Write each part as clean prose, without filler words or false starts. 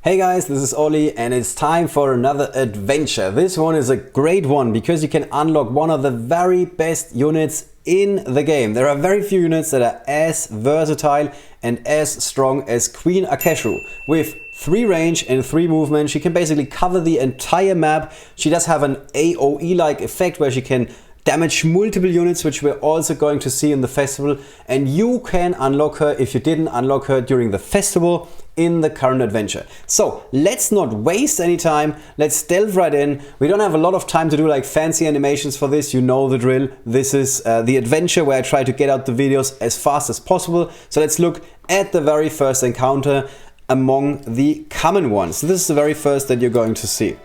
Hey guys, this is Oli and it's time for another adventure. This one is a great one because you can unlock one of the very best units in the game. There are very few units that are as versatile and as strong as Queen Aceshru. With 3 range and 3 movement, she can basically cover the entire map. She does have an AoE-like effect where she can damage multiple units, which we're also going to see in the festival, and you can unlock her if you didn't unlock her during the festival in the current adventure. So let's not waste any time, let's delve right in. We don't have a lot of time to do like fancy animations for this, you know the drill. This is the adventure where I try to get out the videos as fast as possible. So let's look at the very first encounter among the common ones. This is the very first that you're going to see.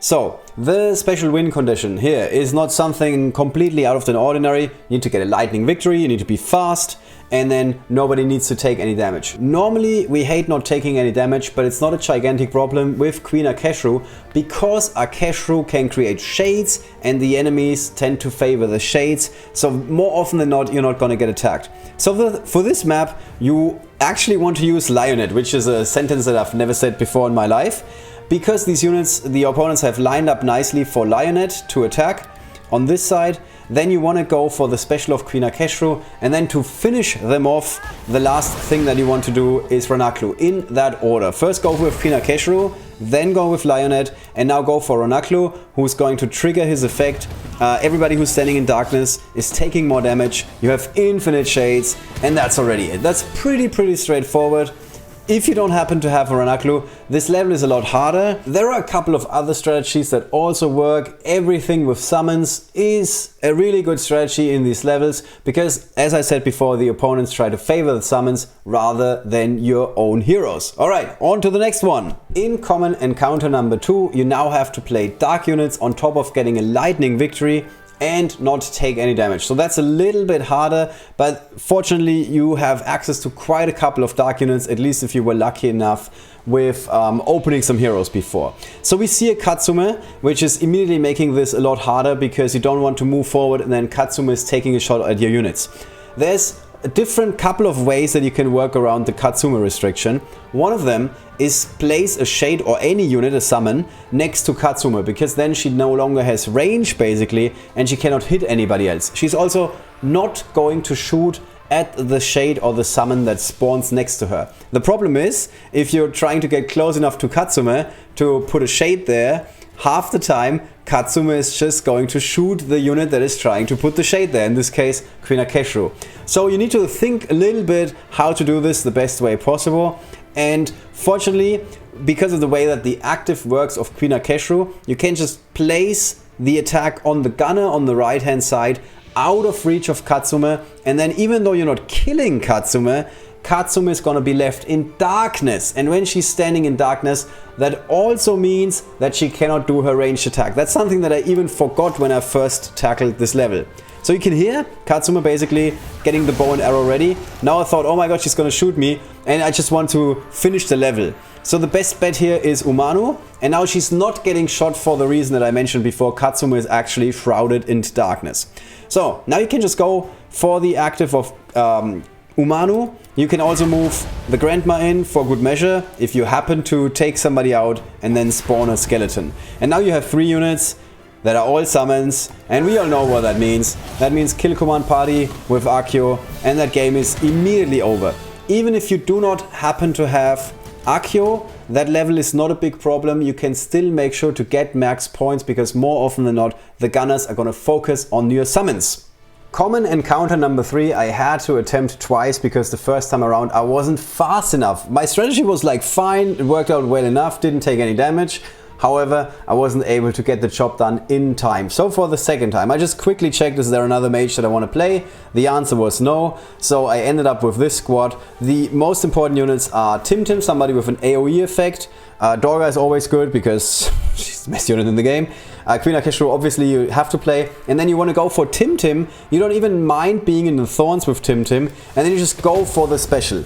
So, the special win condition here is not something completely out of the ordinary. You need to get a lightning victory, you need to be fast, and then nobody needs to take any damage. Normally, we hate not taking any damage, but it's not a gigantic problem with Queen Aceshru because Aceshru can create shades and the enemies tend to favor the shades. So more often than not, you're not gonna get attacked. So for this map, you actually want to use Lionett, which is a sentence that I've never said before in my life. Because these units, the opponents have lined up nicely for Lionett to attack on this side, then you want to go for the special of Queen Aceshru, and then to finish them off, the last thing that you want to do is Ranaklu, in that order. First go with Queen Aceshru, then go with Lionett, and now go for Ranaklu, who's going to trigger his effect. Everybody who's standing in darkness is taking more damage, you have infinite shades, and that's already it. That's pretty straightforward. If you don't happen to have a Ranaklu, this level is a lot harder. There are a couple of other strategies that also work. Everything with summons is a really good strategy in these levels because, as I said before, the opponents try to favor the summons rather than your own heroes. Alright, on to the next one. In common encounter number 2, you now have to play dark units on top of getting a lightning victory and not take any damage. So that's a little bit harder, but fortunately you have access to quite a couple of dark units, at least if you were lucky enough with opening some heroes before. So we see a Katsume, which is immediately making this a lot harder because you don't want to move forward and then Katsume is taking a shot at your units. There's a different couple of ways that you can work around the Katsume restriction. One of them is place a shade or any unit, a summon, next to Katsume, because then she no longer has range basically and she cannot hit anybody else. She's also not going to shoot at the shade or the summon that spawns next to her. The problem is, if you're trying to get close enough to Katsume to put a shade there, half the time Katsume is just going to shoot the unit that is trying to put the shade there, in this case Queen Aceshru. So you need to think a little bit how to do this the best way possible, and fortunately, because of the way that the active works of Queen Aceshru, you can just place the attack on the gunner on the right hand side out of reach of Katsume, and then even though you're not killing Katsume, Katsume is gonna be left in darkness, and when she's standing in darkness, that also means that she cannot do her ranged attack. That's something that I even forgot when I first tackled this level. So you can hear Katsume basically getting the bow and arrow ready. Now I thought, oh my god, she's gonna shoot me, and I just want to finish the level. So the best bet here is Umanu, and now she's not getting shot for the reason that I mentioned before. Katsume is actually shrouded in darkness. So now you can just go for the active of Umanu. You can also move the Grandma in for good measure if you happen to take somebody out and then spawn a skeleton. And now you have 3 units that are all summons, and we all know what that means. That means kill command party with Accio, and that game is immediately over. Even if you do not happen to have Accio, that level is not a big problem. You can still make sure to get max points because more often than not, the gunners are gonna focus on your summons. Common encounter number 3, I had to attempt twice because the first time around I wasn't fast enough. My strategy was like fine, it worked out well enough, didn't take any damage. However, I wasn't able to get the job done in time. So for the second time, I just quickly checked, is there another mage that I want to play? The answer was no. So I ended up with this squad. The most important units are Tim, somebody with an AoE effect. Dorga is always good because she's the best unit in the game. Queen Aceshru obviously you have to play. And then you want to go for Tim. You don't even mind being in the thorns with Tim. And then you just go for the special.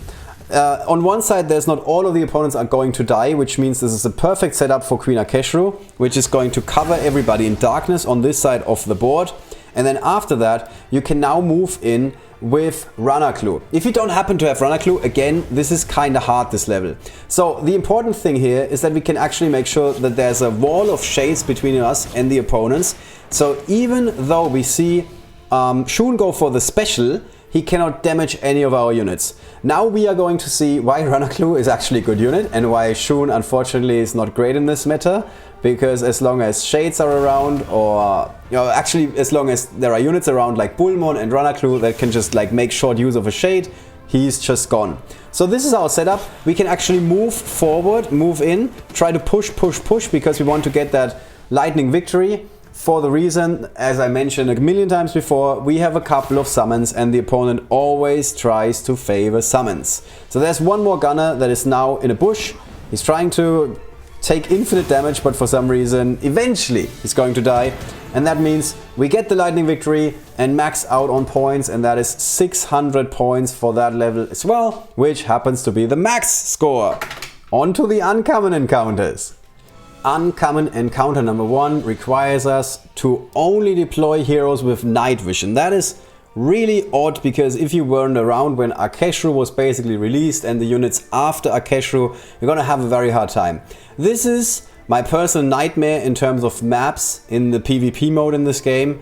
On one side, there's not all of the opponents are going to die, which means this is a perfect setup for Queen Aceshru, which is going to cover everybody in darkness on this side of the board. And then after that, you can now move in with Runner Clue. If you don't happen to have Runner Clue, again, this is kind of hard, this level. So the important thing here is that we can actually make sure that there's a wall of shades between us and the opponents. So even though we see Shun go for the special, he cannot damage any of our units. Now we are going to see why Runner Clue is actually a good unit and why Shun unfortunately is not great in this meta. Because as long as shades are around, or actually as long as there are units around like Bullmon and Runner Clue that can just like make short use of a shade, he's just gone. So this is our setup. We can actually move forward, move in, try to push because we want to get that lightning victory. For the reason, as I mentioned a million times before, we have a couple of summons and the opponent always tries to favor summons. So there's one more gunner that is now in a bush. He's trying to take infinite damage, but for some reason eventually he's going to die, and that means we get the lightning victory and max out on points, and that is 600 points for that level as well, which happens to be the max score. On to the uncommon encounters. Uncommon encounter number 1 requires us to only deploy heroes with night vision. That is really odd, because if you weren't around when Aceshru was basically released and the units after Aceshru, you're gonna have a very hard time. This is my personal nightmare in terms of maps in the PvP mode in this game.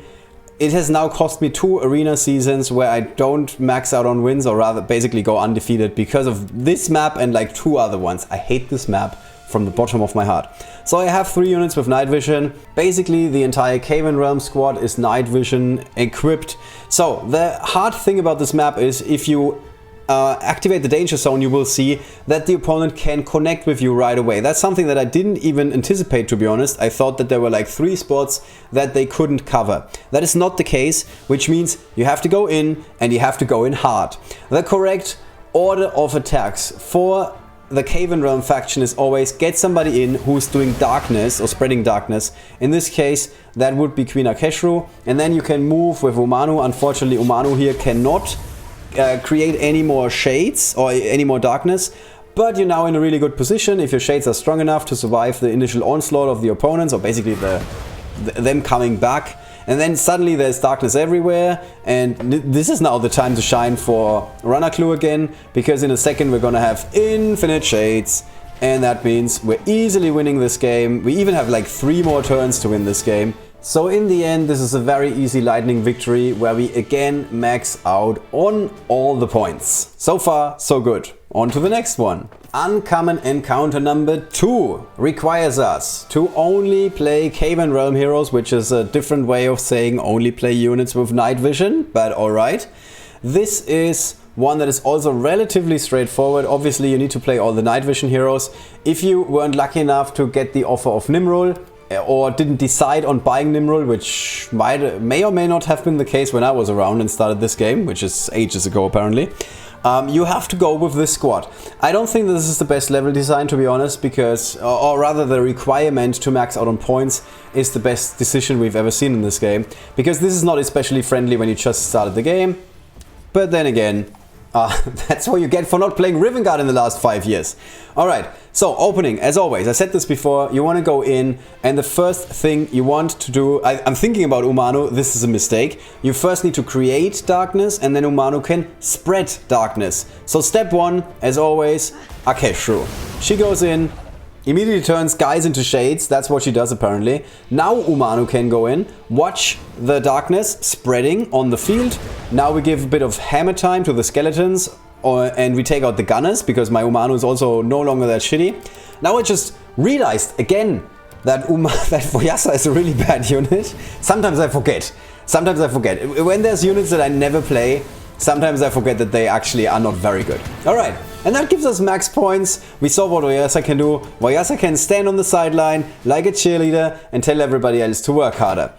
It has now cost me 2 arena seasons where I don't max out on wins, or rather basically go undefeated because of this map and like 2 other ones. I hate this map from the bottom of my heart. So I have 3 units with night vision. Basically the entire Caven Realm squad is night vision equipped. So the hard thing about this map is if you activate the danger zone, you will see that the opponent can connect with you right away. That's something that I didn't even anticipate, to be honest. I thought that there were like 3 spots that they couldn't cover. That is not the case, which means you have to go in and you have to go in hard. The correct order of attacks for the Caven Realm faction is always get somebody in who's doing darkness or spreading darkness. In this case, that would be Queen Aceshru, and then you can move with Umanu. Unfortunately, Umanu here cannot create any more shades or any more darkness, but you're now in a really good position if your shades are strong enough to survive the initial onslaught of the opponents, or basically them coming back. And then suddenly there's darkness everywhere, and this is now the time to shine for Runner Clue again, because in a second we're gonna have infinite shades, and that means we're easily winning this game. We even have like 3 more turns to win this game. So in the end, this is a very easy lightning victory where we again max out on all the points. So far, so good. On to the next one. Uncommon encounter number 2 requires us to only play Caven Realm heroes, which is a different way of saying only play units with night vision, but alright. This is one that is also relatively straightforward. Obviously, you need to play all the night vision heroes. If you weren't lucky enough to get the offer of Nimrul, or didn't decide on buying Nimrul, which may or may not have been the case when I was around and started this game, which is ages ago apparently, you have to go with this squad. I don't think this is the best level design, to be honest, because, or rather the requirement to max out on points is the best decision we've ever seen in this game, because this is not especially friendly when you just started the game. But then again, that's what you get for not playing Rivengard in the last 5 years. Alright, so opening, as always, I said this before, you want to go in, and the first thing you want to do, I'm thinking about Umanu, this is a mistake. You first need to create darkness, and then Umanu can spread darkness. So step 1, as always, Aceshru. She goes in, immediately turns guys into shades, that's what she does apparently. Now Umanu can go in, watch the darkness spreading on the field. Now we give a bit of hammer time to the skeletons, and we take out the gunners, because my Umanu is also no longer that shitty. Now I just realized again that Voyasa is a really bad unit. Sometimes I forget. When there's units that I never play, sometimes I forget that they actually are not very good. Alright, and that gives us max points. We saw what Voyasa can do. Voyasa can stand on the sideline like a cheerleader and tell everybody else to work harder.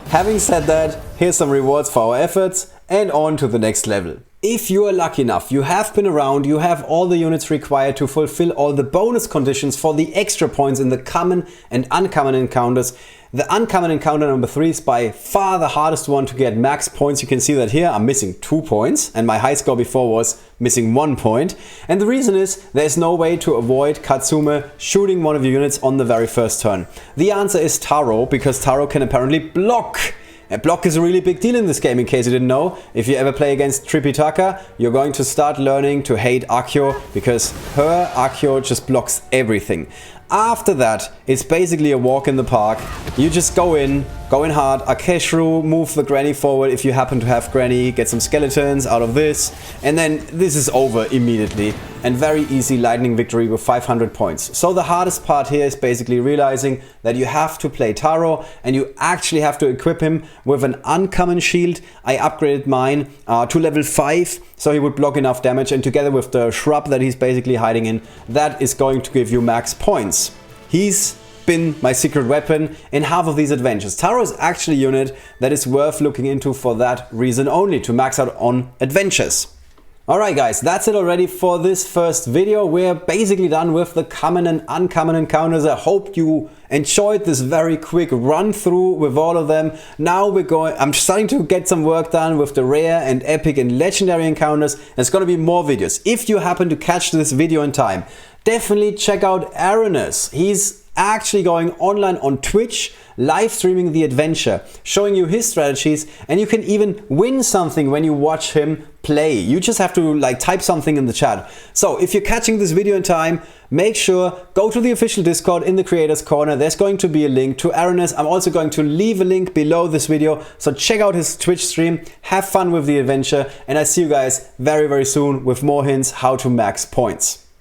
Having said that, here's some rewards for our efforts, and on to the next level. If you are lucky enough, you have been around, you have all the units required to fulfill all the bonus conditions for the extra points in the common and uncommon encounters. The uncommon encounter number 3 is by far the hardest one to get max points. You can see that here I'm missing 2 points, and my high score before was missing 1 point. And the reason is there's no way to avoid Katsume shooting one of your units on the very first turn. The answer is Taro, because Taro can apparently block. And block is a really big deal in this game, in case you didn't know. If you ever play against Tripitaka, you're going to start learning to hate Accio, because her Accio just blocks everything. After that, it's basically a walk in the park. You just go in hard, Aceshru, move the granny forward if you happen to have granny, get some skeletons out of this, and then this is over immediately. And very easy lightning victory with 500 points. So the hardest part here is basically realizing that you have to play Taro and you actually have to equip him with an uncommon shield. I upgraded mine to level 5, so he would block enough damage, and together with the shrub that he's basically hiding in, that is going to give you max points. He's been my secret weapon in half of these adventures. Taro is actually a unit that is worth looking into for that reason only, to max out on adventures. Alright guys, that's it already for this first video. We're basically done with the common and uncommon encounters. I hope you enjoyed this very quick run through with all of them. Now I'm starting to get some work done with the rare and epic and legendary encounters. There's gonna be more videos. If you happen to catch this video in time, definitely check out Aranus. He's actually going online on Twitch, live streaming the adventure, showing you his strategies, and you can even win something when you watch him play. You just have to type something in the chat. So if you're catching this video in time, make sure go to the official Discord in the creators corner. There's going to be a link to Aranus. I'm also going to leave a link below this video, so check out his Twitch stream, have fun with the adventure, and I see you guys very soon with more hints how to max points.